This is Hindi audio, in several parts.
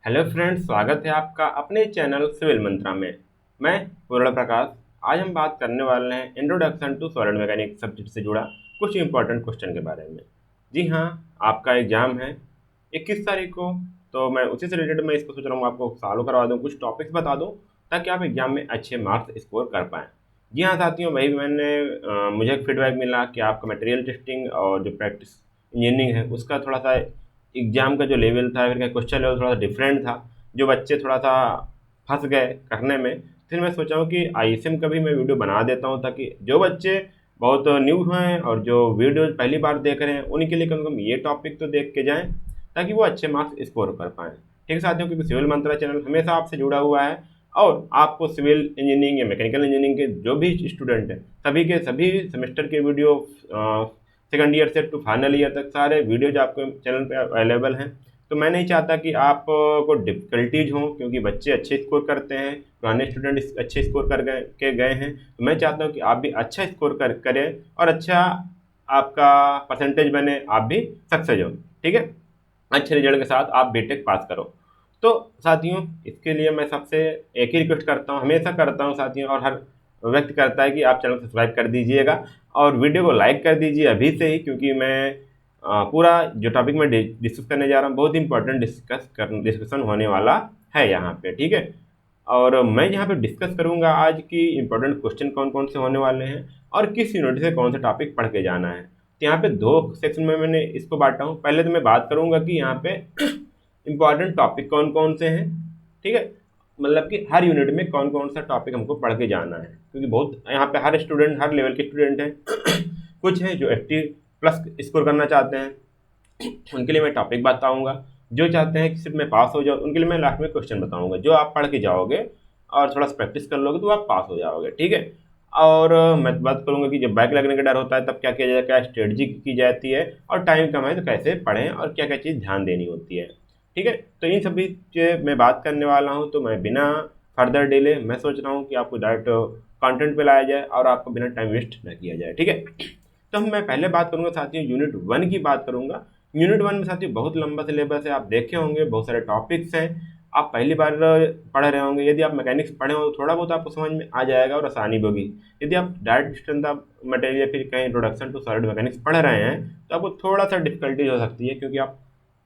हेलो फ्रेंड्स, स्वागत है आपका अपने चैनल सिविल मंत्रा में। मैं पूर्ण प्रकाश। आज हम बात करने वाले हैं introduction to solid mechanics subject से जुड़ा कुछ इंपॉर्टेंट क्वेश्चन के बारे में। जी हाँ, आपका एग्जाम है 21 तारीख को, तो मैं उसी से रिलेटेड मैं इसको सोच रहा हूँ आपको सॉल्व करवा दूँ, कुछ टॉपिक्स बता दूँ ताकि आप एग्जाम में अच्छे मार्क्स स्कोर कर पाएँ। जी हाँ साथियों, वही मुझे एक फीडबैक मिला कि आपका मटेरियल टेस्टिंग और जो प्रैक्टिस इंजीनियरिंग है उसका थोड़ा सा एग्जाम का जो लेवल था, फिर क्वेश्चन लेवल थोड़ा सा डिफरेंट था, जो बच्चे थोड़ा सा फंस गए करने में। फिर मैं सोचा हूँ कि आईएसएम का भी मैं वीडियो बना देता हूँ ताकि जो बच्चे बहुत न्यू हैं और जो वीडियो पहली बार देख रहे हैं उन्हीं के लिए कम से कम ये टॉपिक तो देख के जाएं ताकि वो अच्छे मार्क्स स्कोर कर पाएँ। ठीक है साथियों, क्योंकि सिविल मंत्रा चैनल हमेशा आपसे जुड़ा हुआ है और आपको सिविल इंजीनियरिंग या मैकेनिकल इंजीनियरिंग के जो भी स्टूडेंट हैं सभी के सभी सेमेस्टर के वीडियो सेकंड ईयर से टू फाइनल ईयर तक सारे वीडियोज आपके चैनल पे अवेलेबल हैं। तो मैं नहीं चाहता कि आप को डिफ़िकल्टीज हों, क्योंकि बच्चे अच्छे स्कोर करते हैं, पुराने स्टूडेंट अच्छे स्कोर कर गए हैं। तो मैं चाहता हूँ कि आप भी अच्छा स्कोर करें और अच्छा आपका परसेंटेज बने, आप भी सक्सेस हो। ठीक है, अच्छे रिजल्ट के साथ आप बीटेक पास करो। तो साथियों, इसके लिए मैं सबसे एक ही रिक्वेस्ट करता हूँ, हमेशा करता हूँ साथियों, और हर व्यक्ति करता है कि आप चैनल को सब्सक्राइब कर दीजिएगा और वीडियो को लाइक कर दीजिए अभी से ही, क्योंकि मैं पूरा जो टॉपिक मैं डिस्कस करने जा रहा हूँ बहुत इंपॉर्टेंट डिस्कशन होने वाला है यहाँ पे। ठीक है, और मैं यहाँ पे डिस्कस करूँगा आज की इंपॉर्टेंट क्वेश्चन कौन कौन से होने वाले हैं और किस यूनिट से कौन सा टॉपिक पढ़ के जाना है। तो यहाँ पे दो सेक्शन में मैंने इसको बांटा हूँ। पहले तो मैं बात करूँगा कि यहाँ पे इंपॉर्टेंट टॉपिक कौन कौन से हैं। ठीक है, मतलब कि हर यूनिट में कौन कौन सा टॉपिक हमको पढ़ के जाना है, क्योंकि बहुत यहाँ पे हर स्टूडेंट हर लेवल के स्टूडेंट हैं। कुछ हैं जो 80+ स्कोर करना चाहते हैं, उनके लिए मैं टॉपिक बताऊंगा। जो चाहते हैं कि सिर्फ मैं पास हो जाऊँ उनके लिए मैं लास्ट में क्वेश्चन बताऊंगा। जो आप पढ़ के जाओगे और थोड़ा सा प्रैक्टिस कर लोगे तो आप पास हो जाओगे। ठीक है, और मैं बात करूंगा कि जब बैक लगने का डर होता है तब क्या किया जाए, क्या स्ट्रेटजी की जाती है, और टाइम कम है तो कैसे पढ़ें और क्या क्या चीज़ ध्यान देनी होती है। ठीक है, तो इन सभी चीज़ मैं बात करने वाला हूँ। तो मैं बिना फर्दर डिले मैं सोच रहा हूँ कि आपको डायरेक्ट कंटेंट पे लाया जाए और आपको बिना टाइम वेस्ट न किया जाए। ठीक है, तो मैं पहले बात करूंगा साथियों यूनिट 1 की बात करूंगा। यूनिट 1 में साथियों बहुत लंबा सिलेबस है, आप देखे होंगे बहुत सारे टॉपिक्स हैं। आप पहली बार पढ़ रहे होंगे, यदि आप मैकेनिक्स पढ़े हो तो थोड़ा बहुत आपको समझ में आ जाएगा और आसानी भी होगी। यदि आप डायरेक्ट स्ट्रेंथ ऑफ मटेरियल फिर कहीं इंट्रोडक्शन टू सॉलिड मैकेनिक्स पढ़ रहे हैं तो आपको थोड़ा सा डिफिकल्टी हो सकती है, क्योंकि आप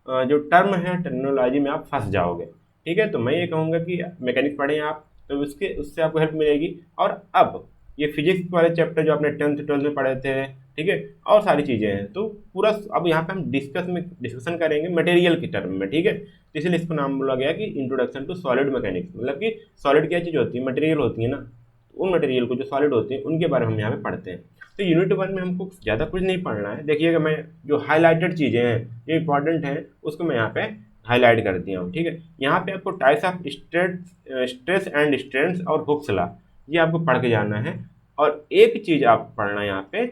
जो टर्म है टर्मिनोलॉजी में आप फंस जाओगे। ठीक है, तो मैं ये कहूँगा कि मैकेनिक्स पढ़ें आप, तो उससे आपको हेल्प मिलेगी। और अब ये फिजिक्स वाले चैप्टर जो आपने 10th 12th में पढ़े थे, ठीक है, और सारी चीज़ें हैं, तो पूरा अब यहाँ पे हम डिस्कशन करेंगे मटेरियल के टर्म में। ठीक है, तो इसलिए इसको नाम बोला गया कि इंट्रोडक्शन टू सॉलिड मैकेनिक्स, मतलब कि सॉलिड क्या चीज़ होती है, मटेरियल होती है ना, उन मटेरियल को जो सॉलिड होती है उनके बारे में हम यहाँ पे पढ़ते हैं। तो यूनिट 1 में हमको ज़्यादा कुछ नहीं पढ़ना है। देखिएगा, मैं जो हाईलाइटेड चीज़ें हैं जो इंपॉर्टेंट हैं उसको मैं यहाँ पे हाईलाइट कर दिया हूँ। ठीक है, यहाँ पे आपको types of stress and strains और हुक्स लॉ ये आपको पढ़ के जाना है। और एक चीज़ आप पढ़ना है यहाँ पे,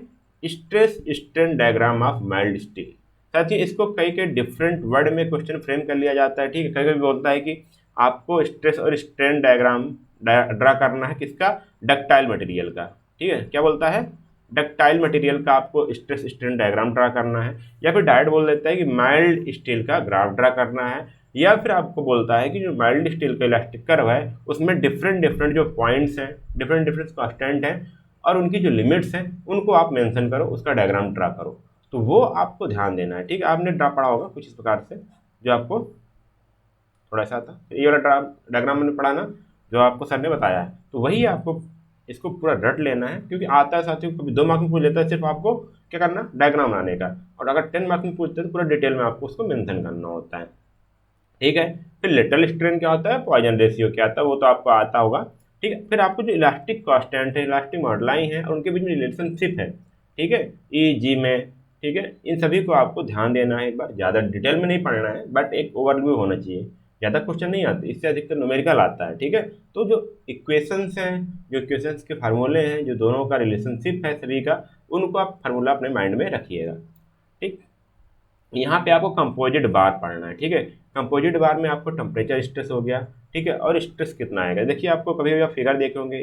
stress strain diagram of mild steel. साथ ही इसको कई कई डिफरेंट वर्ड में क्वेश्चन फ्रेम कर लिया जाता है। ठीक है, कई कभी बोलता है कि आपको स्ट्रेस और स्ट्रेन डायग्राम ड्रा करना है किसका, डक्टाइल मटेरियल का। ठीक है, क्या बोलता है, डक्टाइल मटेरियल का आपको स्ट्रेस स्ट्रेन डायग्राम ड्रा करना है, या फिर डायरेक्ट बोल देता है कि माइल्ड स्टील का ग्राफ ड्रा करना है, या फिर आपको बोलता है कि जो माइल्ड स्टील का इलास्टिक कर्व है उसमें डिफरेंट डिफरेंट जो पॉइंट्स हैं, डिफरेंट डिफरेंट कांस्टेंट हैं और उनकी जो लिमिट्स हैं उनको आप मेंशन करो, उसका डायग्राम ड्रा करो। तो वो आपको ध्यान देना है। ठीक है, आपने ड्रा पढ़ा होगा कुछ इस प्रकार से, जो आपको थोड़ा सा था, ये वाला डायग्राम मैंने पढ़ा ना, जो आपको सर ने बताया है, तो वही आपको इसको पूरा रट लेना है, क्योंकि आता है साथियों, कभी 2 मार्क्स में पूछ लेता है सिर्फ आपको क्या करना, डायग्राम बनाने का, और अगर 10 मार्क्स में पूछते हैं तो पूरा डिटेल में आपको उसको मेंशन करना होता है। ठीक है, फिर लेटरल स्ट्रेन क्या होता है, पॉइजन रेशियो क्या आता है, वो तो आपको आता होगा। ठीक है, फिर आपको जो इलास्टिक कांस्टेंट है, इलास्टिक मॉडलाई है और उनके बीच में रिलेशनशिप है, ठीक है, ई जी में, ठीक है, इन सभी को आपको ध्यान देना है। एक बार ज़्यादा डिटेल में नहीं पढ़ना है, बट एक ओवरव्यू होना चाहिए। ज़्यादा क्वेश्चन नहीं आते, इससे अधिकतर न्यूमेरिकल आता है। ठीक है, तो जो इक्वेशंस हैं, जो इक्वेशंस के फार्मूले हैं, जो दोनों का रिलेशनशिप है सभी का, उनको आप फार्मूला अपने माइंड में रखिएगा। ठीक, यहाँ पे आपको कंपोजिट बार पढ़ना है। ठीक है, कंपोजिट बार में आपको टेम्परेचर स्ट्रेस हो गया, ठीक है, और स्ट्रेस कितना आएगा। देखिए, आपको कभी कभी आप फिगर देखे होंगे,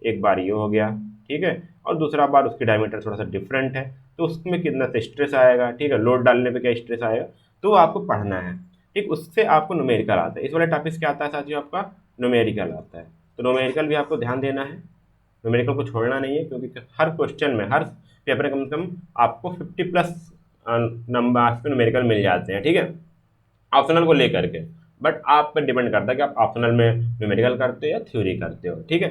एक बार ये हो गया, ठीक है, और दूसरा बार उसकी डायमीटर थोड़ा सा डिफरेंट है, तो उसमें कितना सा स्ट्रेस आएगा। ठीक है, लोड डालने पे क्या स्ट्रेस आएगा, तो वो आपको पढ़ना है। ठीक, उससे आपको न्यूमेरिकल आता है। इस वाले टॉपिक से क्या आता है साथियों, आपका न्यूमेरिकल आता है। तो न्यूमेरिकल भी आपको ध्यान देना है, न्यूमेरिकल को छोड़ना नहीं है, क्योंकि हर क्वेश्चन में, हर पेपर में कम से कम आपको 50+ नंबर मार्क्स पे न्यूमेरिकल मिल जाते हैं, ठीक है, ऑप्शनल को लेकर के। बट आप पर डिपेंड करता है कि आप ऑप्शनल में न्यूमेरिकल करते हो या थ्योरी करते हो, ठीक है।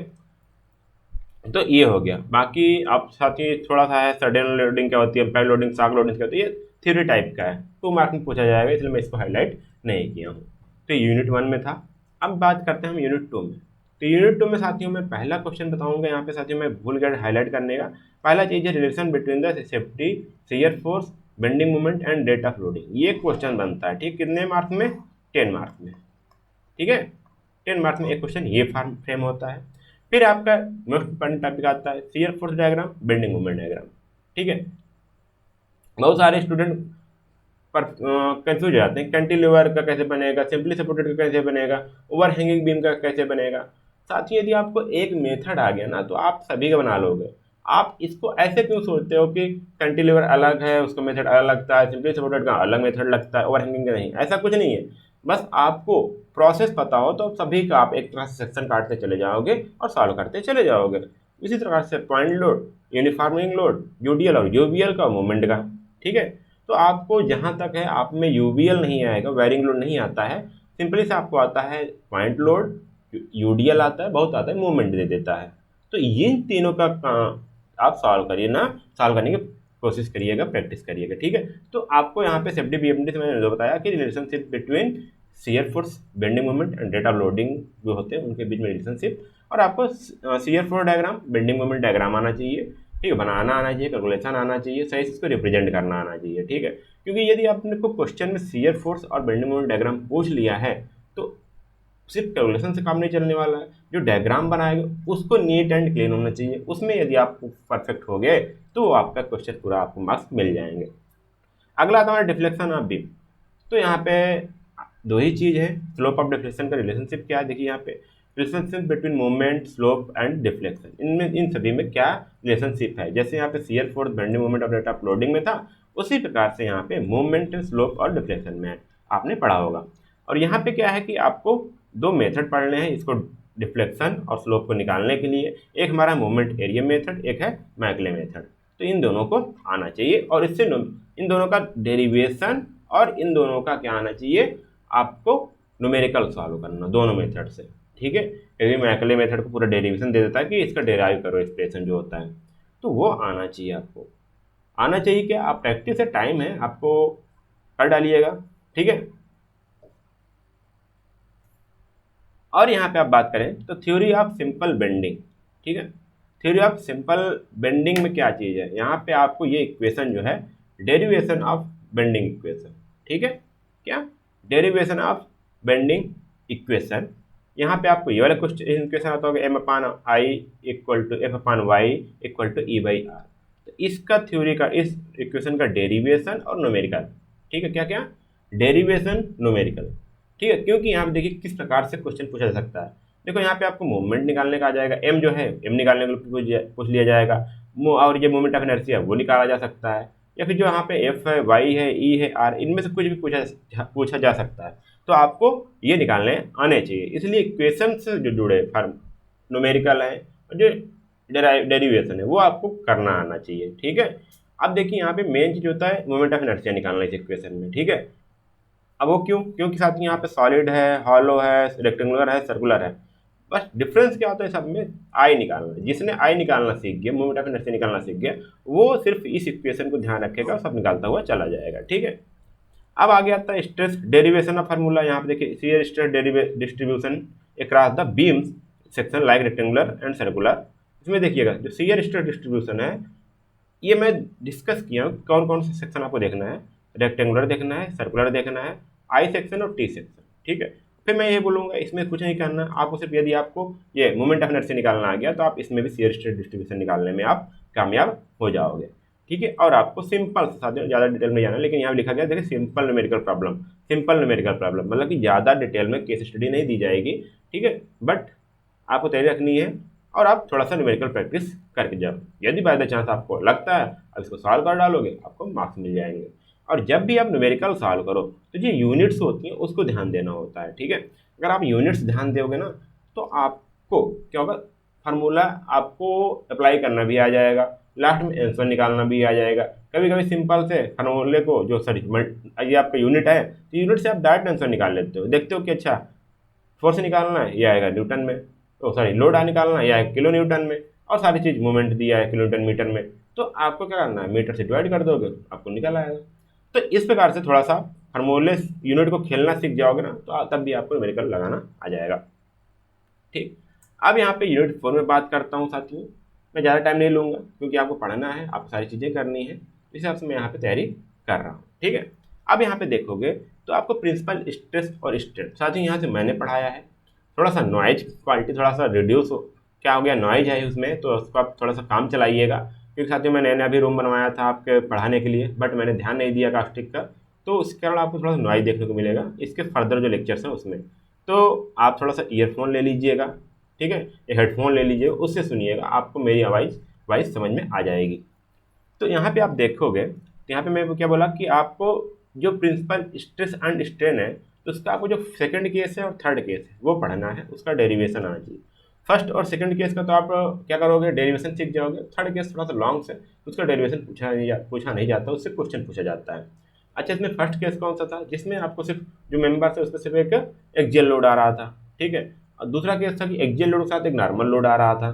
तो ये हो गया। बाकी आप साथ ही थोड़ा सा है, सडन लोडिंग क्या होती है, बैक लोडिंग, शॉक लोडिंग क्या होती है, ये थ्योरी टाइप का है, 2 मार्क में पूछा जाएगा, इसलिए मैं इसको हाईलाइट नहीं किया हूँ। तो यूनिट 1 में था। अब बात करते हैं हम यूनिट 2 में। तो यूनिट 2 में साथियों मैं पहला क्वेश्चन बताऊंगा, यहाँ पे साथियों मैं भूल गया हाईलाइट करने का। पहला चीज़ है relation between the safety, shear force, bending moment and rate of loading. ये क्वेश्चन बनता है, ठीक, कितने मार्क्स में, 10 मार्क्स में, ठीक है। 10 मार्क्स में एक क्वेश्चन ये फॉर्म फ्रेम होता है। फिर आपका मोस्ट इंपॉर्टेंट टॉपिक आता है shear force diagram, bending moment diagram, ठीक है। बहुत सारे स्टूडेंट पर कंफ्यूज हो जाते हैं, कैंटिलीवर का कैसे बनेगा, सिंपली सपोर्टेड का कैसे बनेगा, ओवर हैंगिंग बीम का कैसे बनेगा। साथ ही यदि आपको एक मेथड आ गया ना, तो आप सभी का बना लोगे। आप इसको ऐसे क्यों सोचते हो कि कैंटिलीवर अलग है, उसका मेथड अलग लगता है, सिंपली सपोर्टेड का अलग मेथड लगता है, ओवर हैंगिंग का नहीं, ऐसा कुछ नहीं है। बस आपको प्रोसेस पता हो तो सभी का आप एक तरह से सेक्शन काटते चले जाओगे और सॉल्व करते चले जाओगे। इसी तरह से पॉइंट लोड, यूनिफॉर्मिंग लोड, यूडीएल और यूबीएल का, मूवमेंट का, ठीक है। तो आपको जहाँ तक है, आप में यूबीएल नहीं आएगा, वेरिंग लोड नहीं आता है, सिंपली से आपको आता है पॉइंट लोड, यूडीएल आता है, बहुत आता है, मूवमेंट दे देता है। तो इन तीनों का आप सॉल्व करिए ना, सॉल्व करने की कोशिश करिएगा, प्रैक्टिस करिएगा, ठीक है। तो आपको यहाँ पे सेफ्टी बीएमडी से मैंने जो बताया कि relationship between shear force, bending moment and rate of loading जो होते हैं उनके बीच में रिलेशनशिप, और आपको shear force diagram, bending moment diagram आना चाहिए, ठीक है, बनाना आना चाहिए, कैलकुलेशन आना चाहिए, सही से इसको रिप्रेजेंट करना आना चाहिए, ठीक है। क्योंकि यदि आपने को क्वेश्चन में शियर फोर्स और बेंडिंग मोमेंट डायग्राम पूछ लिया है, तो सिर्फ कैलकुलेशन से काम नहीं चलने वाला है, जो डायग्राम बनाएगा उसको नीट एंड क्लीन होना चाहिए। उसमें यदि आप परफेक्ट हो गए तो आपका क्वेश्चन पूरा आपको मार्क्स मिल जाएंगे। अगला आता है डिफ्लेक्शन ऑफ बीम। तो यहाँ पे दो ही चीज़ है, स्लोप ऑफ डिफ्लेक्शन का रिलेशनशिप क्या है, देखिए यहाँ पे relationship between movement, slope and deflection, इनमें इन सभी में क्या रिलेशनशिप है। जैसे यहाँ पे शियर फोर्स, बेंडिंग मोमेंट और रेट ऑफ लोडिंग में था, उसी प्रकार से यहाँ पे मूवमेंट, स्लोप और डिफ्लेक्शन में आपने पढ़ा होगा। और यहाँ पे क्या है कि आपको 2 मेथड पढ़ने हैं इसको, डिफ्लेक्शन और स्लोप को निकालने के लिए। एक हमारा मूवमेंट एरिया मेथड, एक है मैकले मेथड। तो इन दोनों को आना चाहिए, और इससे इन दोनों का डेरिवेशन और इन दोनों का क्या आना चाहिए, आपको न्यूमेरिकल सॉल्व करना दोनों मेथड से, ठीक है। क्योंकि मैकले मेथड को पूरा डेरिवेशन दे देता है कि इसका डेराइव करो एक्सप्रेशन जो होता है, तो वो आना चाहिए आपको। आना चाहिए क्या, आप प्रैक्टिस से टाइम है, आपको कर डालिएगा, ठीक है। और यहाँ पे आप बात करें तो थ्योरी ऑफ सिंपल बेंडिंग, ठीक है। थ्योरी ऑफ सिंपल बेंडिंग में क्या चीज़ है, यहाँ पे आपको ये इक्वेशन जो है, डेरिवेशन ऑफ बेंडिंग इक्वेशन, ठीक है, क्या, डेरिवेशन ऑफ बेंडिंग इक्वेशन। यहाँ पे आपको ये वाला क्वेश्चन इक्वेशन आता होगा, m/i equal to f/y equal to e/r। तो इसका थ्योरी का, इस इक्वेशन का डेरिवेशन और न्यूमेरिकल, ठीक है, क्या क्या, डेरिवेशन, न्यूमेरिकल, ठीक है। क्योंकि यहाँ पे देखिए किस प्रकार से क्वेश्चन पूछा जा सकता है। देखो यहाँ पे आपको मूवमेंट निकालने का आ जाएगा, एम जो है एम निकालने के लिए पूछ लिया जाएगा, और ये मोमेंट ऑफ इनर्शिया वो निकाला जा सकता है, या फिर जो यहाँ पे एफ है, वाई है, ई है, आर, इनमें से कुछ भी पूछा जा सकता है। तो आपको ये निकालने आने चाहिए, इसलिए इक्वेशन से जो जुड़े फॉर्म न्यूमेरिकल है, जो डेरिवेशन है, वो आपको करना आना चाहिए, ठीक है। अब देखिए यहाँ पे मेन चीज होता है मोमेंट ऑफ इनर्शिया निकालना इस इक्वेशन में, ठीक है। अब वो क्यों, क्योंकि साथ में यहाँ पे सॉलिड है, हॉलो है, रेक्टेंगुलर है, सर्कुलर है। बस डिफरेंस क्या होता है सब में, आई निकालना। जिसने आई निकालना सीख गया, मोमेंट ऑफ इनर्शिया निकालना सीख गया, वो सिर्फ इस इक्वेशन को ध्यान रखेगा और सब निकालता हुआ चला जाएगा, ठीक है। अब आगे आता है स्ट्रेस डेरिवेशन ऑफ फार्मूला। यहाँ पे देखिए shear stress distribution across the beams section like rectangular and circular. इसमें देखिएगा जो शियर स्ट्रेस डिस्ट्रीब्यूशन है, ये मैं डिस्कस किया हूँ कौन कौन सा सेक्शन आपको देखना है, रेक्टेंगुलर देखना है, सर्कुलर देखना है, आई सेक्शन और टी सेक्शन, ठीक है। फिर मैं ये बोलूँगा इसमें कुछ नहीं करना आपको, सिर्फ यदि आपको ये मोमेंट ऑफ इनर्शिया निकालना आ गया तो आप इसमें भी शियर स्ट्रेस डिस्ट्रीब्यूशन निकालने में आप कामयाब हो जाओगे, ठीक है। और आपको सिंपल ज़्यादा डिटेल में जाना है, लेकिन यहाँ लिखा गया देखिए simple numerical problem, simple numerical problem मतलब कि ज़्यादा डिटेल में केस स्टडी नहीं दी जाएगी, ठीक है। बट आपको तैयारी रखनी है और आप थोड़ा सा न्यूमेरिकल प्रैक्टिस करके जाओ। यदि बाय द चांस आपको लगता है अब इसको सॉल्व कर डालोगे, आपको मार्क्स मिल जाएंगे। और जब भी आप न्यूमेरिकल सॉल्व करो तो जो यूनिट्स होती हैं उसको ध्यान देना होता है, ठीक है। अगर आप यूनिट्स ध्यान दोगे ना तो आपको क्या होगा, फार्मूला आपको अप्लाई करना भी आ जाएगा, लास्ट में आंसर निकालना भी आ जाएगा। कभी कभी सिंपल से फार्मूले को जो सॉरी ये आपका यूनिट है तो यूनिट से आप डायरेक्ट आंसर निकाल लेते हो, देखते हो कि अच्छा फोर्स निकालना है ये आएगा न्यूटन में, तो सॉरी लोड निकालना है ये आएगा किलो न्यूटन में, और सारी चीज़ मूवमेंट दिया है किलो न्यूटन मीटर में, तो आपको क्या करना है मीटर से डिवाइड कर दोगे आपको निकल आएगा। तो इस प्रकार से थोड़ा सा फार्मूले यूनिट को खेलना सीख जाओगे ना तो तब भी आपको न्यूमेरिकल लगाना आ जाएगा, ठीक। अब यहाँ पे यूनिट 4 में बात करता हूँ साथियों, मैं ज़्यादा टाइम नहीं लूँगा क्योंकि आपको पढ़ना है, आपको सारी चीज़ें करनी है, इस हिसाब से मैं यहाँ पे तैयारी कर रहा हूँ, ठीक है। अब यहाँ पे देखोगे तो आपको प्रिंसिपल स्ट्रेस और स्ट्रेन साथियों यहाँ से मैंने पढ़ाया है, थोड़ा सा नॉइज क्वालिटी थोड़ा सा रिड्यूस हो, क्या हो गया नॉइज है उसमें, तो उसको आप थोड़ा सा काम चलाइएगा, क्योंकि साथियों मैं नया अभी रूम बनवाया था आपके पढ़ाने के लिए, बट मैंने ध्यान नहीं दिया कास्टिक का, तो उसके कारण आपको थोड़ा सा नॉइज देखने को मिलेगा इसके फर्दर जो लेक्चर्स हैं उसमें। तो आप थोड़ा सा ईयरफोन ले लीजिएगा, ठीक है, एक हेडफोन ले लीजिए, उससे सुनिएगा, आपको मेरी आवाज़ वाइज समझ में आ जाएगी। तो यहाँ पे आप देखोगे तो यहाँ पे मैं क्या बोला कि आपको जो प्रिंसिपल स्ट्रेस एंड स्ट्रेन है तो उसका आपको जो सेकंड केस है और थर्ड केस है वो पढ़ना है, उसका डेरिवेशन आना चाहिए। फर्स्ट और सेकंड केस का तो आप क्या करोगे डेरिवेशन सीख जाओगे, थर्ड केस थोड़ा सा लॉन्ग से उसका डेरिवेशन पूछा नहीं जाता, उससे क्वेश्चन पूछा जाता है। अच्छा इसमें फर्स्ट केस कौन सा था जिसमें आपको सिर्फ जो मेंबर है उसका सिर्फ एक एक्सियल लोड आ रहा था, ठीक है, और दूसरा केस था कि एक्सियल लोड के साथ एक नॉर्मल लोड आ रहा था,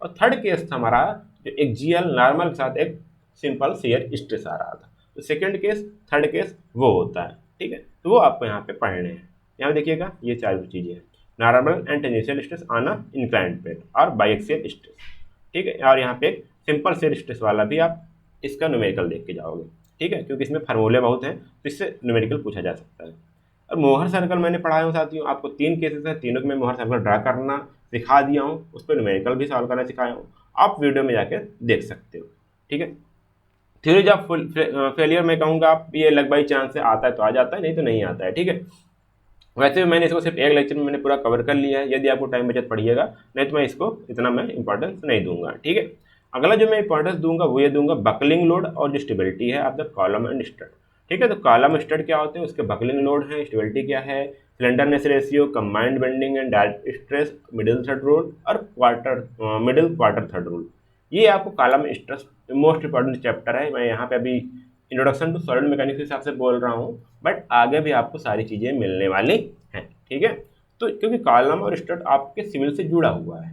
और थर्ड केस था हमारा जो एक्सियल नॉर्मल के साथ एक सिंपल शेयर स्ट्रेस आ रहा था। तो सेकंड केस थर्ड केस वो होता है, ठीक है, तो वो आपको यहाँ पे पढ़ने हैं। यहाँ देखिएगा ये चार चीज़ें हैं, नॉर्मल एंड टेंजेंशियल स्ट्रेस आना इंक्लाइंड प्लेन और बाइएक्सियल स्ट्रेस, ठीक है, और यहाँ पे एक सिंपल शेयर स्ट्रेस वाला भी आप इसका न्यूमेरिकल देख के जाओगे, ठीक है, क्योंकि इसमें फार्मूले बहुत हैं तो इससे न्यूमेरिकल पूछा जा सकता है। और मोहर सर्कल मैंने पढ़ाया हूँ साथियों, आपको 3 केसेस हैं, तीनों को मैं मोहर सर्कल ड्रा करना सिखा दिया हूँ, उस पर न्यूमेरिकल भी सॉल्व करना सिखाया हूँ, आप वीडियो में जाके देख सकते हो, ठीक है। थ्योरी ऑफ फेलियर मैं कहूँगा आप ये लग बाई चांस से आता है तो आ जाता है, नहीं तो नहीं आता है, ठीक है। वैसे भी मैंने इसको सिर्फ एक लेक्चर में मैंने पूरा कवर कर लिया है, यदि आपको टाइम बचत पढ़िएगा, नहीं तो मैं इसको इतना मैं इंपॉर्टेंस नहीं दूंगा, ठीक है। अगला जो मैं इंपॉर्टेंस दूंगा वो ये दूंगा बकलिंग लोड और जो स्टेबिलिटी है of the column and stud, ठीक है। तो कॉलम स्टड क्या होते हैं, उसके बकलिंग लोड है, स्टेबिलिटी क्या है, slenderness ratio, combined bending and direct stress, middle third rule और मिडिल क्वार्टर थर्ड रूल, ये आपको column stress most important chapter है। मैं यहाँ पे अभी इंट्रोडक्शन टू सॉलिड मैकेनिक्स के हिसाब से बोल रहा हूँ, बट आगे भी आपको सारी चीज़ें मिलने वाली हैं, ठीक है। तो क्योंकि कॉलम और स्टड आपके सिविल से जुड़ा हुआ है,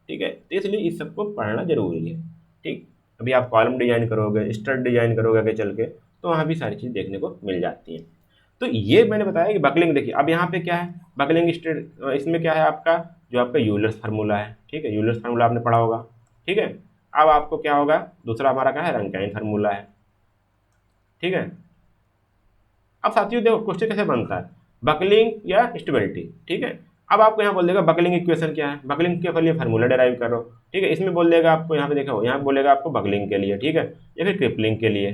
ठीक है, तो इसलिए इस सबको पढ़ना जरूरी है, ठीक। अभी आप कॉलम डिजाइन करोगे, स्टड डिजाइन करोगे आगे चल के, तो वहाँ भी सारी चीज़ देखने को मिल जाती हैं। तो ये मैंने बताया कि बकलिंग देखिए, अब यहाँ पे क्या है बकलिंग स्टड, इसमें क्या है आपका जो आपका यूलर्स फार्मूला है, ठीक है, यूलर्स फार्मूला आपने पढ़ा होगा, ठीक है। अब आपको क्या होगा दूसरा हमारा क्या है रंकाइन फार्मूला है, ठीक है। अब साथियों देखो क्वेश्चन कैसे बनता है, बकलिंग या स्टेबिलिटी, ठीक है। अब आपको यहाँ बोल देगा बकलिंग इक्वेशन क्या है, बकलिंग के लिए फार्मूला डेराइव करो, ठीक है। इसमें बोल देगा आपको, यहाँ पे देखो यहाँ बोलेगा आपको बकलिंग के लिए, ठीक है, या फिर क्रिपलिंग के लिए,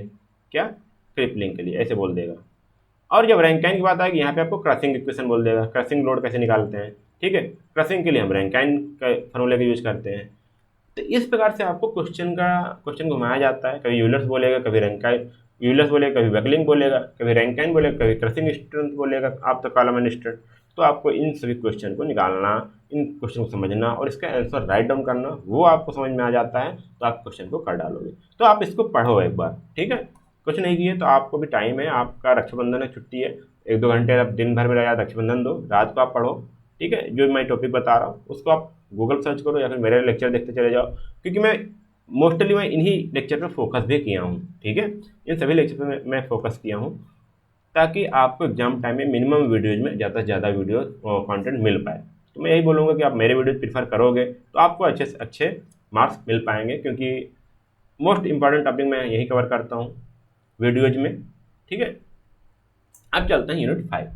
क्या क्रिपलिंग के लिए ऐसे बोल देगा। और जब रैंकाइन की बात आएगी यहाँ पे आपको क्रशिंग इक्वेशन बोल देगा, क्रशिंग लोड कैसे निकालते हैं, ठीक है, क्रशिंग के लिए हम रैंकाइन का फार्मूले का यूज करते हैं। तो इस प्रकार से आपको क्वेश्चन घुमाया जाता है, कभी यूलर्स बोलेगा, कभी रैंकाइन यूलर्स बोलेगा, कभी बकलिंग बोलेगा, कभी रैंकाइन बोलेगा, कभी क्रशिंग स्ट्रेंथ बोलेगा, आप तो कॉलम एंड स्टड। तो आपको इन सभी क्वेश्चन को निकालना, इन क्वेश्चन को समझना और इसका आंसर राइट डाउन करना, वो आपको समझ में आ जाता है तो आप क्वेश्चन को कर डालोगे। तो आप इसको पढ़ो एक बार, ठीक है, कुछ नहीं किए तो आपको भी टाइम है, आपका रक्षाबंधन है, छुट्टी है, 1-2 घंटे आप दिन भर में याद रक्षाबंधन दो, रात को आप पढ़ो, ठीक है। जो मैं टॉपिक बता रहा हूँ उसको आप गूगल सर्च करो या फिर मेरे लेक्चर देखते चले जाओ, क्योंकि मैं मोस्टली मैं इन्हीं लेक्चर पर फोकस भी किया हूँ, ठीक है, इन सभी लेक्चर पर मैं फोकस किया हूँ ताकि आपको एग्जाम टाइम में मिनिमम वीडियोज में ज़्यादा से ज़्यादा वीडियो कंटेंट मिल पाए। तो मैं यही बोलूँगा कि आप मेरे वीडियो प्रीफर करोगे तो आपको अच्छे से अच्छे मार्क्स मिल पाएंगे, क्योंकि मोस्ट इंपॉर्टेंट टॉपिक मैं यही कवर करता हूँ वीडियोज में, ठीक है। अब चलते हैं यूनिट 5।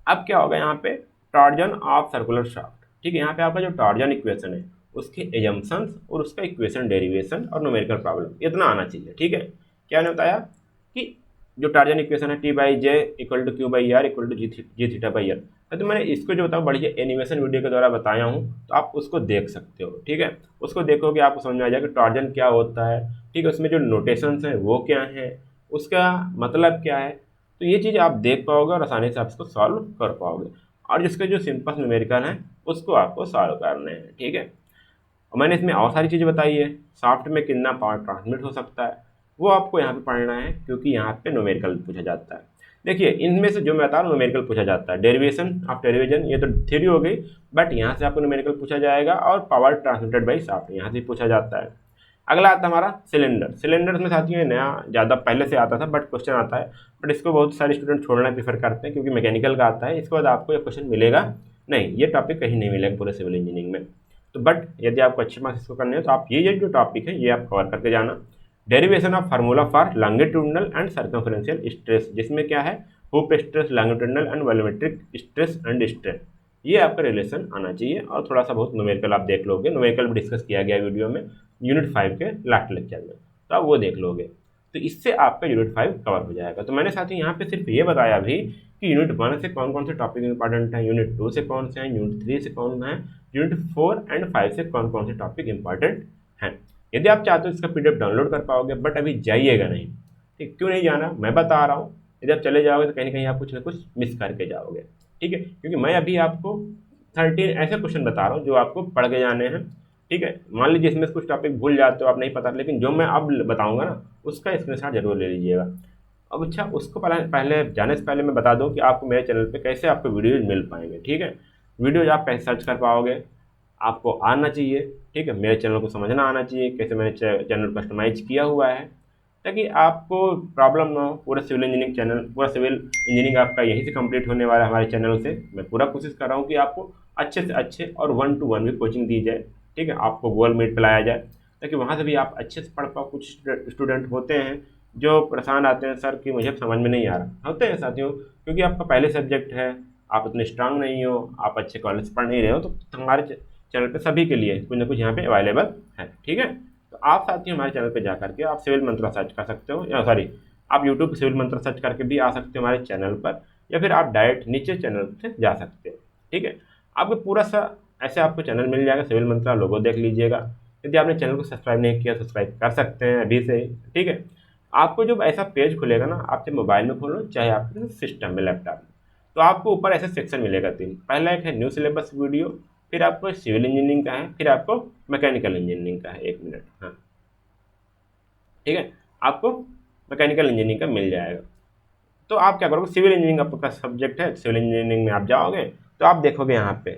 अब क्या होगा यहाँ पे टॉर्जन ऑफ सर्कुलर शाफ्ट, ठीक है। यहाँ पे आपका जो टॉर्जन इक्वेशन है उसके एजम्पशंस और उसका इक्वेशन डेरिवेशन और न्यूमेरिकल प्रॉब्लम इतना आना चाहिए, ठीक है। क्या ने बताया कि जो टॉर्जन इक्वेशन है T by J equal to Q by R equal to G theta by R, तो मैंने इसको जो बताऊँ बढ़िया एनिमेशन वीडियो के द्वारा बताया हूँ, तो आप उसको देख सकते हो, ठीक है। उसको देखोगे आपको समझ में आ जाएगा कि टॉर्जन क्या होता है, ठीक है, उसमें जो नोटेशंस हैं वो क्या हैं, उसका मतलब क्या है, तो ये चीज़ आप देख पाओगे और आसानी से आप इसको सॉल्व कर पाओगे। और जिसके जो सिंपल न्यूमेरिकल हैं उसको आपको सॉल्व करने हैं, ठीक है। और मैंने इसमें और सारी चीज़ें बताई है, सॉफ्ट में कितना पावर ट्रांसमिट हो सकता है वो आपको यहाँ पे पढ़ना है, क्योंकि यहाँ पे न्यूमेरिकल पूछा जाता है। देखिए इनमें से जो मैं बता रहा हूँ न्यूमेरिकल पूछा जाता है, डेरिवेशन ऑफ डेरिवेशन ये तो थ्योरी हो गई, बट यहाँ से आपको न्यूमेरिकल पूछा जाएगा, और पावर ट्रांसमिटेड बाई सॉफ्ट यहाँ से पूछा जाता है। अगला आता है हमारा सिलेंडर। सिलेंडर में साथियों नया ज़्यादा पहले से आता था बट क्वेश्चन आता है, बट इसको बहुत सारे स्टूडेंट छोड़ना प्रीफर करते हैं क्योंकि मैकेनिकल का आता है, इसके बाद आपको ये क्वेश्चन मिलेगा नहीं, ये टॉपिक कहीं नहीं मिलेगा पूरे सिविल इंजीनियरिंग में। तो बट यदि आपको अच्छे मार्क्स इसको करने हैं तो आप ये जो टॉपिक है ये आप कवर करके जाना। Derivation of formula for longitudinal and circumferential stress, जिसमें क्या है hoop stress, longitudinal and volumetric stress and strain, ये आपका रिलेशन आना चाहिए। और थोड़ा सा बहुत न्यूमेरिकल आप देख लोगे, न्यूमेरिकल भी डिस्कस किया गया वीडियो में यूनिट 5 के लास्ट लेक्चर में, तो आप वो देख लोगे, तो इससे आपका यूनिट 5 कवर हो जाएगा। तो मैंने साथ ही यहाँ पे सिर्फ ये बताया अभी कि यूनिट 1 से कौन कौन से टॉपिक इंपॉर्टेंट हैं, यूनिट 2 से कौन से हैं, यूनिट 3 से कौन है, यूनिट 4 एंड 5 से कौन कौन से टॉपिक इंपॉर्टेंट हैं। यदि आप चाहते हो इसका पीडीएफ डाउनलोड कर पाओगे, बट अभी जाइएगा नहीं, ठीक, क्यों नहीं जाना, मैं बता रहा हूँ। यदि आप चले जाओगे तो कहीं ना कहीं आप कुछ ना कुछ मिस करके जाओगे, ठीक है, क्योंकि मैं अभी आपको 13 ऐसे क्वेश्चन बता रहा हूँ जो आपको पढ़ के जाने हैं, ठीक है। मान लीजिए इसमें से कुछ टॉपिक भूल जाते हो, आप नहीं पता, लेकिन जो मैं अब बताऊंगा ना उसका स्क्रीनशॉट जरूर ले लीजिएगा। अब अच्छा, उसको पहले जाने से पहले मैं बता दूं कि आपको मेरे चैनल पे कैसे आपको वीडियोज मिल पाएंगे, ठीक है। वीडियोज आप कैसे सर्च कर पाओगे, आपको आना चाहिए, ठीक है, मेरे चैनल को समझना आना चाहिए कैसे मैंने चैनल कस्टमाइज किया हुआ है, ताकि आपको प्रॉब्लम ना हो। पूरा सिविल इंजीनियरिंग चैनल, पूरा सिविल इंजीनियरिंग आपका यहीं से कंप्लीट होने वाला है हमारे चैनल से। मैं पूरा कोशिश कर रहा हूँ कि आपको अच्छे से अच्छे और 1-to-1 भी कोचिंग दी जाए, ठीक है, आपको गूगल मीट पर लाया जाए ताकि वहाँ से भी आप अच्छे से पढ़ पाओ। कुछ स्टूडेंट होते हैं जो परेशान आते हैं, सर कि मुझे समझ में नहीं आ रहा, होते हैं साथियों, क्योंकि आपका पहले सब्जेक्ट है, आप इतने स्ट्रांग नहीं हो, आप अच्छे कॉलेज से पढ़ नहीं रहे हो, तो हमारे चैनल पे सभी के लिए कुछ ना कुछ यहाँ पे अवेलेबल है, ठीक है। तो आप साथियों हमारे चैनल पे जा करके आप सिविल मंत्रा सर्च कर सकते हो, या सॉरी आप यूट्यूब पर सिविल मंत्रा सर्च करके भी आ सकते हो हमारे चैनल पर, या फिर आप डायरेक्ट नीचे चैनल से जा सकते हो, ठीक है। आपको पूरा सा ऐसे आपको चैनल मिल जाएगा, सिविल मंत्रा लोगो देख लीजिएगा। यदि आपने चैनल को सब्सक्राइब नहीं किया, सब्सक्राइब कर सकते हैं अभी से, ठीक है। आपको जब ऐसा पेज खुलेगा ना, आप चाहे मोबाइल में खोलो चाहे आपके सिस्टम में, लैपटॉप में, तो आपको ऊपर ऐसे सेक्शन मिलेगा 3। पहला एक है न्यू सिलेबस वीडियो, फिर आपको सिविल इंजीनियरिंग का है, फिर आपको मैकेनिकल इंजीनियरिंग का है। 1 मिनट, हाँ, ठीक है, आपको मैकेनिकल इंजीनियरिंग का मिल जाएगा। तो आप क्या करोगे, सिविल इंजीनियरिंग आपका सब्जेक्ट है, सिविल इंजीनियरिंग में आप जाओगे तो आप देखोगे यहाँ पे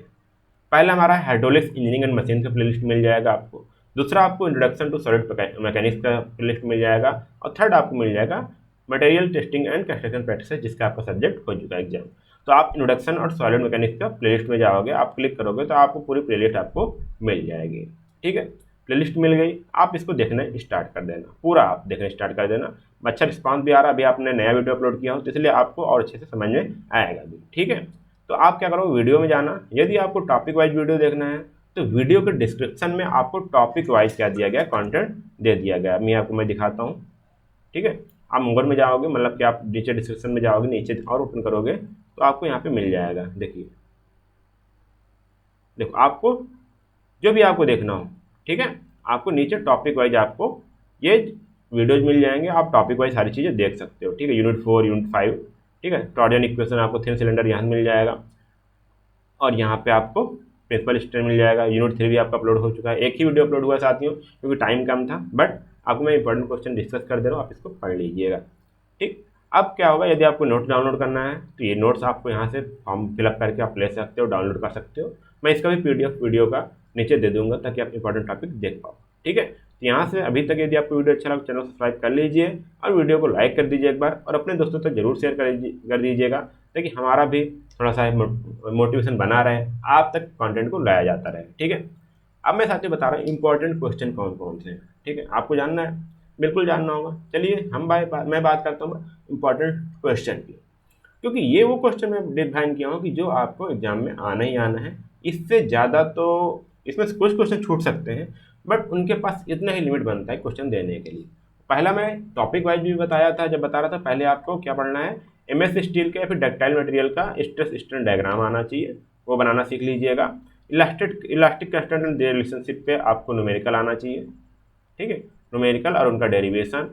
पहला हमारा हाइड्रोलिक्स इंजीनियरिंग एंड मशीन का प्लेलिस्ट मिल जाएगा आपको। दूसरा आपको इंट्रोडक्शन टू सॉलिड मैकेनिक्स का प्लेलिस्ट मिल जाएगा। और थर्ड आपको मिल जाएगा material testing and construction practice, जिसका आपका सब्जेक्ट हो चुका है एग्जाम। तो आप इंट्रोडक्शन और सॉलिड मैकेनिक्स का प्लेलिस्ट में जाओगे, आप क्लिक करोगे तो आपको पूरी प्लेलिस्ट आपको मिल जाएगी, ठीक है। प्लेलिस्ट मिल गई, आप इसको देखना स्टार्ट कर देना, पूरा आप देखना स्टार्ट कर देना। अच्छा रिस्पांस भी आ रहा है, अभी आपने नया वीडियो अपलोड किया हो तो इसलिए आपको और अच्छे से समझ में आएगा भी, ठीक है। तो आप क्या करो, वीडियो में जाना। यदि आपको टॉपिक वाइज वीडियो देखना है तो वीडियो के डिस्क्रिप्शन में आपको टॉपिक वाइज क्या दिया गया, कंटेंट दे दिया गया। मैं दिखाता हूँ, ठीक है। आप मोबाइल में जाओगे, मतलब कि आप नीचे डिस्क्रिप्शन में जाओगे, नीचे और ओपन करोगे तो आपको यहाँ पे मिल जाएगा। देखिए, देखो आपको जो भी आपको देखना हो, ठीक है, आपको नीचे टॉपिक वाइज आपको ये वीडियोज मिल जाएंगे, आप टॉपिक वाइज सारी चीज़ें देख सकते हो, ठीक है। यूनिट 4, यूनिट 5, ठीक है, टॉर्जन इक्वेशन आपको थिन सिलेंडर यहाँ मिल जाएगा, और यहाँ पे आपको प्रिंसिपल स्ट्रेन मिल जाएगा। यूनिट 3 भी आपका अपलोड हो चुका है, एक ही वीडियो अपलोड हुआ है साथियों क्योंकि टाइम कम था, बट आपको मैं इंपॉर्टेंट क्वेश्चन डिस्कस कर दे रहा हूँ, आप इसको पढ़ लीजिएगा, ठीक। अब क्या होगा, यदि आपको नोट्स डाउनलोड करना है तो ये नोट्स आपको यहाँ से फॉर्म फिलअप करके आप ले सकते हो, डाउनलोड कर सकते हो। मैं इसका भी पीडीएफ वीडियो का नीचे दे दूंगा ताकि आप इंपॉर्टेंट टॉपिक देख पाओ, ठीक है। तो यहाँ से अभी तक यदि आपको वीडियो अच्छा लगा, चैनल सब्सक्राइब कर लीजिए और वीडियो को लाइक कर दीजिए एक बार, और अपने दोस्तों तक जरूर शेयर कर दीजिएगा ताकि हमारा भी थोड़ा सा मोटिवेशन बना रहे, आप तक कंटेंट को लाया जाता रहे, ठीक है। अब मैं साथियों बता रहा हूँ इंपॉर्टेंट क्वेश्चन कौन कौन से हैं, ठीक है, आपको जानना है, बिल्कुल जानना होगा। चलिए मैं बात करता हूँ इंपॉर्टेंट क्वेश्चन की, क्योंकि ये वो क्वेश्चन मैं डिफाइन किया हूँ कि जो आपको एग्जाम में आना ही आना है। इससे ज़्यादा तो इसमें से कुछ क्वेश्चन छूट सकते हैं, बट उनके पास इतना ही लिमिट बनता है क्वेश्चन देने के लिए। पहला मैं टॉपिक वाइज भी बताया था, जब बता रहा था पहले आपको क्या पढ़ना है, एमएस स्टील का या फिर डक्टाइल मटेरियल का स्ट्रेस स्ट्रेन डायग्राम आना चाहिए, वो बनाना सीख लीजिएगा। इलास्टिक कंस्टेंट एंड रिलेशनशिप पे आपको न्यूमेरिकल आना चाहिए, ठीक है, न्यूमेरिकल और उनका डेरिवेशन।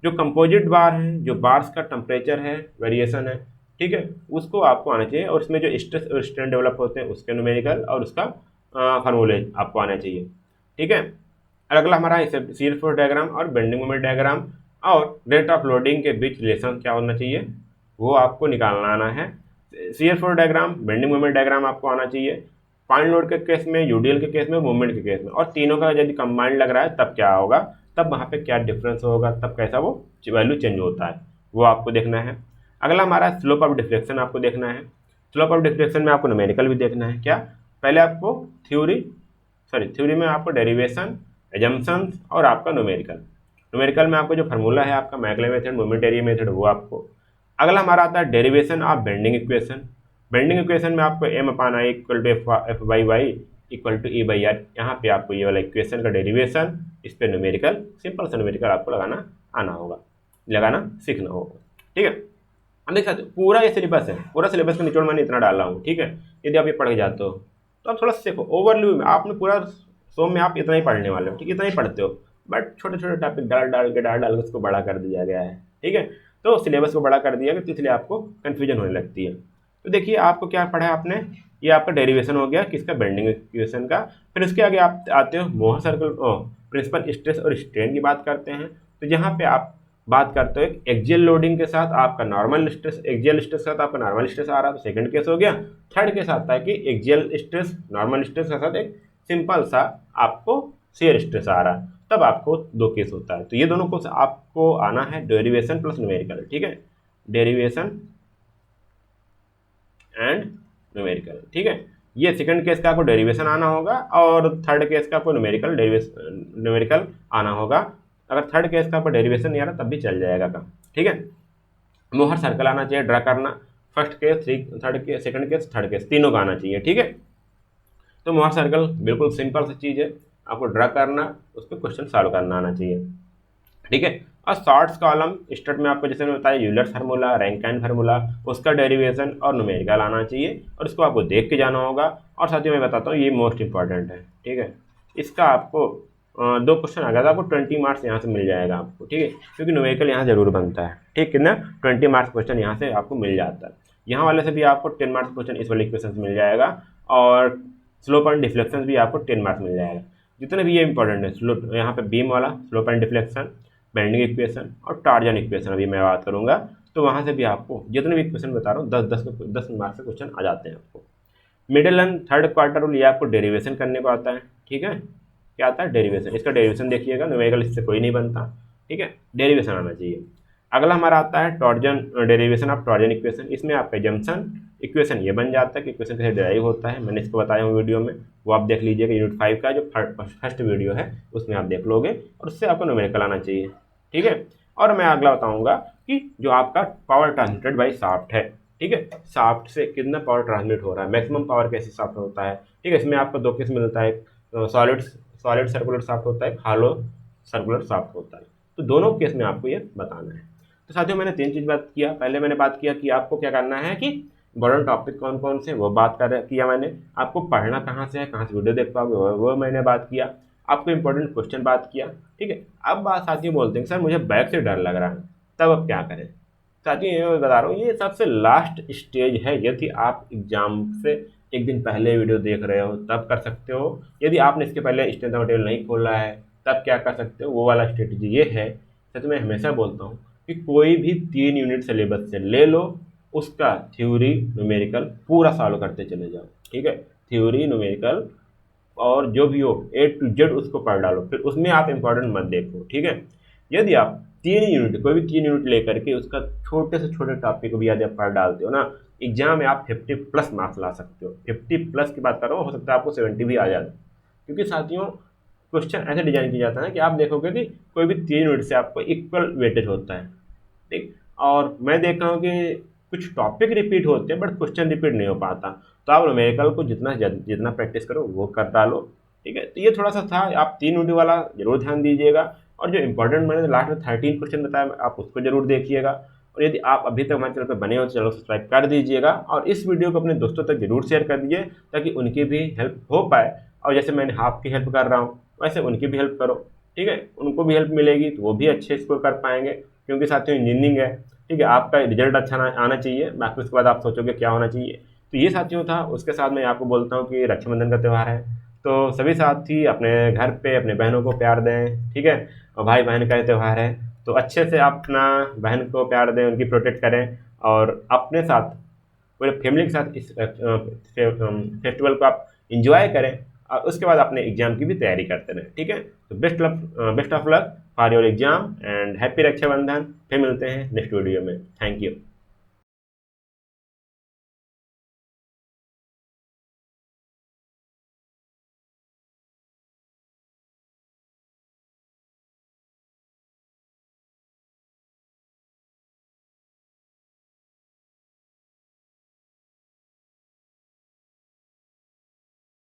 जो कंपोजिट बार है, जो बार्स का टेम्परेचर है, वेरिएशन है, ठीक है, उसको आपको आना चाहिए। और इसमें जो स्ट्रेस और स्ट्रेन डेवलप होते हैं उसके न्यूमेरिकल और उसका फार्मूले आपको आना चाहिए, ठीक है। और अगला हमारा शियर फोर्स डायग्राम और बेंडिंग मोमेंट डायग्राम और रेट ऑफ लोडिंग के बीच रिलेशन क्या होना चाहिए वो आपको निकालना आना है। Shear force diagram, bending moment diagram आपको आना चाहिए। पॉइंट लोड के केस में, यूडीएल के केस में, मूवमेंट के केस में, और तीनों का यदि कंबाइंड लग रहा है तब क्या होगा, तब वहाँ पे क्या डिफरेंस होगा, तब कैसा वो वैल्यू चेंज होता है वो आपको देखना है। अगला हमारा स्लोप ऑफ डिफ्लेक्शन आपको देखना है। स्लोप ऑफ डिफ्लेक्शन में आपको न्यूमेरिकल भी देखना है। क्या, पहले आपको थ्योरी में आपको डेरिवेशन, एजम्पशंस और आपका न्यूमेरिकल। न्यूमेरिकल में आपको जो फार्मूला है आपका Macaulay method, moment area method, वो आपको। अगला हमारा आता है derivation of bending equation. Bending equation में आपको M upon I equal to F by Y equal to E by R, यहाँ पे आपको ये वाला इक्वेशन का डेरिवेशन, इस पर न्यूमेरिकल, सिंपल सा न्यूमेरिकल आपको लगाना आना होगा, लगाना सीखना होगा, ठीक है। अब देख सकते पूरा ये सिलेबस है, पूरा सिलेबस का निचोड़ मैंने इतना डाला हूँ, ठीक है। यदि आप ये पढ़ के जाते हो तो आप थोड़ा सीखो। ओवरव्यू में आपने पूरा सो में आप इतना ही पढ़ने वाले हो, ठीक, इतना ही पढ़ते हो, बट छोटे छोटे टॉपिक डाल के उसको बड़ा कर दिया गया है, ठीक है। तो सिलेबस को बड़ा कर दिया गया, तो इसलिए आपको कन्फ्यूजन होने लगती है। तो देखिए आपको क्या पढ़ा है आपने, ये आपका डेरिवेशन हो गया किसका, बेंडिंग इक्वेशन का। फिर उसके आगे आप आते हो मोहर सर्कल, प्रिंसिपल स्ट्रेस और स्ट्रेन की बात करते हैं। तो यहाँ पे आप बात करते हो एक्सियल लोडिंग के साथ आपका नॉर्मल स्ट्रेस, एक्सियल स्ट्रेस के साथ आपका नॉर्मल स्ट्रेस आ रहा है, तो सेकंड केस हो गया। थर्ड केस आता है कि एक्सियल स्ट्रेस नॉर्मल स्ट्रेस के साथ एक सिंपल सा आपको शेयर स्ट्रेस आ रहा है, तब आपको दो केस होता है। तो ये दोनों को आपको आना है डेरिवेशन प्लस न्यूमेरिकल, ठीक है, डेरिवेशन एंड न्यूमेरिकल, ठीक है। ये सेकंड केस का आपको डेरिवेशन आना होगा और थर्ड केस का आपको न्यूमेरिकल आना होगा। अगर थर्ड केस का आपको डेरिवेशन नहीं आ रहा तब भी चल जाएगा काम, ठीक है। मोहर सर्कल आना चाहिए ड्रा करना, first case, third case, second case, third case, तीनों का आना चाहिए, ठीक है। तो मोहर सर्कल बिल्कुल सिंपल सी चीज़ है, आपको ड्रा करना, उस पर क्वेश्चन सॉल्व करना आना चाहिए, ठीक है। और शॉर्ट्स कॉलम स्टार्ट में आपको जैसे मैंने बताया यूलर फार्मूला, रैंकाइन फार्मूला, उसका डेरिवेशन और न्यूमेरिकल आना चाहिए, और इसको आपको देख के जाना होगा। और साथ ही मैं बताता हूँ ये मोस्ट इंपॉर्टेंट है, ठीक है। इसका आपको दो क्वेश्चन आ गया था, आपको 20 मार्क्स यहाँ से मिल जाएगा आपको, ठीक है, क्योंकि न्यूमेरिकल यहाँ जरूर बनता है, ठीक है ना। 20 मार्क्स क्वेश्चन यहाँ से आपको मिल जाता है। यहाँ वाले से भी आपको 10 मार्क्स क्वेश्चन इस वाले इक्वेशन से मिल जाएगा, और स्लोप एंड डिफ्लेक्शन भी आपको 10 मार्क्स मिल जाएगा। जितने भी ये इंपॉर्टेंट है, स्लोप यहाँ पे बीम वाला, slope and deflection, bending equation और टार्जन इक्वेशन अभी मैं बात करूँगा, तो वहाँ से भी आपको जितने भी इक्वेशन बता रहा हूँ 10 मार्क्स के क्वेश्चन आ जाते हैं आपको। Middle and third quarter rule ये आपको डेरिवेशन करने को आता है, ठीक है। क्या आता है, डेरिवेशन। इसका डेरिवेशन देखिएगा, न्यूमेरिकल इससे कोई नहीं बनता, ठीक है, डेरिवेशन आना चाहिए। अगला हमारा आता है torsion, derivation of torsion equation. इसमें आपका जंक्शन इक्वेशन ये बन जाता है कि इक्वेशन कैसे डिराइव होता है, मैंने इसको बताया हूँ वीडियो में, वो आप देख लीजिएगा, यूनिट 5 का जो फर्स्ट वीडियो है उसमें आप देख लोगे, और उससे आपको न्यूमेरिकल आना चाहिए, ठीक है। और मैं अगला बताऊंगा कि जो आपका पावर ट्रांसमिटेड बाई शाफ्ट है, ठीक है, शाफ्ट से कितना पावर ट्रांसमिट हो रहा है, मैक्सिमम पावर कैसे शाफ्ट होता है, ठीक है। इसमें आपको दो केस मिलता है, सॉलिड सर्कुलर शाफ्ट होता है, हालो सर्कुलर शाफ्ट होता है। तो दोनों केस में आपको ये बताना है। तो साथियों मैंने 3 चीज़ बात किया। पहले मैंने बात किया कि आपको क्या करना है कि इम्पोर्टेंट टॉपिक कौन कौन से वो बात किया मैंने, आपको पढ़ना कहाँ से है, कहाँ से वीडियो देख पाओगे वो मैंने बात किया, आपको इंपॉर्टेंट क्वेश्चन बात किया, ठीक है। अब बात साथियों बोलते हैं सर मुझे बैक से डर लग रहा है, तब अब क्या करें। साथियों ये बता रहा हूँ, ये सबसे लास्ट स्टेज है। यदि आप एग्जाम से एक दिन पहले वीडियो देख रहे हो तब कर सकते हो, यदि आपने इसके पहले स्ट्रेंथ मटेरियल नहीं खोला है तब क्या कर सकते हो, वो वाला स्ट्रेटजी ये है। सच मैं हमेशा बोलता हूँ कि कोई भी 3 यूनिट सिलेबस से ले लो, उसका थ्योरी न्यूमेरिकल पूरा सॉल्व करते चले जाओ, ठीक है। थ्योरी न्यूमेरिकल और जो भी हो A to Z उसको पढ़ डालो, फिर उसमें आप इंपॉर्टेंट मत देखो, ठीक है। यदि आप 3 यूनिट, कोई भी 3 यूनिट लेकर के उसका छोटे से छोटे टॉपिक को भी यदि आप पढ़ डालते हो ना, एग्जाम में आप 50+ मार्क्स ला सकते हो। 50+ की बात कर रहा हूँ, हो सकता है आपको 70 भी आ जाए, क्योंकि साथियों क्वेश्चन ऐसे डिजाइन किया जाता है कि आप देखोगे कि कोई भी 3 यूनिट से आपको इक्वल वेटेज होता है, ठीक। और मैं देख रहा हूँ कि कुछ टॉपिक रिपीट होते हैं बट क्वेश्चन रिपीट नहीं हो पाता, तो आप न्यूमेरिकल को जितना प्रैक्टिस करो वो कर डालो, ठीक है। तो ये थोड़ा सा था, आप 3 यूनिट वाला जरूर ध्यान दीजिएगा, और जो इंपॉर्टेंट मैंने लास्ट में 13 क्वेश्चन बताया आप उसको जरूर देखिएगा। और यदि आप अभी तक हमारे चैनल पर बने हो तो चैनल सब्सक्राइब कर दीजिएगा, और इस वीडियो को अपने दोस्तों तक जरूर शेयर कर दीजिए ताकि उनकी भी हेल्प हो पाए, और जैसे मैंने आपकी हेल्प कर रहा हूँ वैसे उनकी भी हेल्प करो, ठीक है, उनको भी हेल्प मिलेगी तो वो भी अच्छे स्कोर कर पाएंगे, क्योंकि साथियों इंजीनियरिंग है, ठीक है, आपका रिजल्ट अच्छा आना चाहिए, बाकी उसके बाद आप सोचोगे क्या होना चाहिए। तो ये साथियों था। उसके साथ मैं आपको बोलता हूँ कि रक्षाबंधन का त्यौहार है, तो सभी साथी अपने घर पे अपने बहनों को प्यार दें, ठीक है, और भाई बहन का त्यौहार है तो अच्छे से आप अपना बहन को प्यार दें, उनकी प्रोटेक्ट करें, और अपने साथ पूरे फैमिली के साथ इस फेस्टिवल को आप इंजॉय करें, और उसके बाद अपने एग्जाम की भी तैयारी करते रहें, ठीक है। तो best of luck for your exam and happy Rakshabandhan. फिर मिलते हैं नेक्स्ट वीडियो में। Thank you.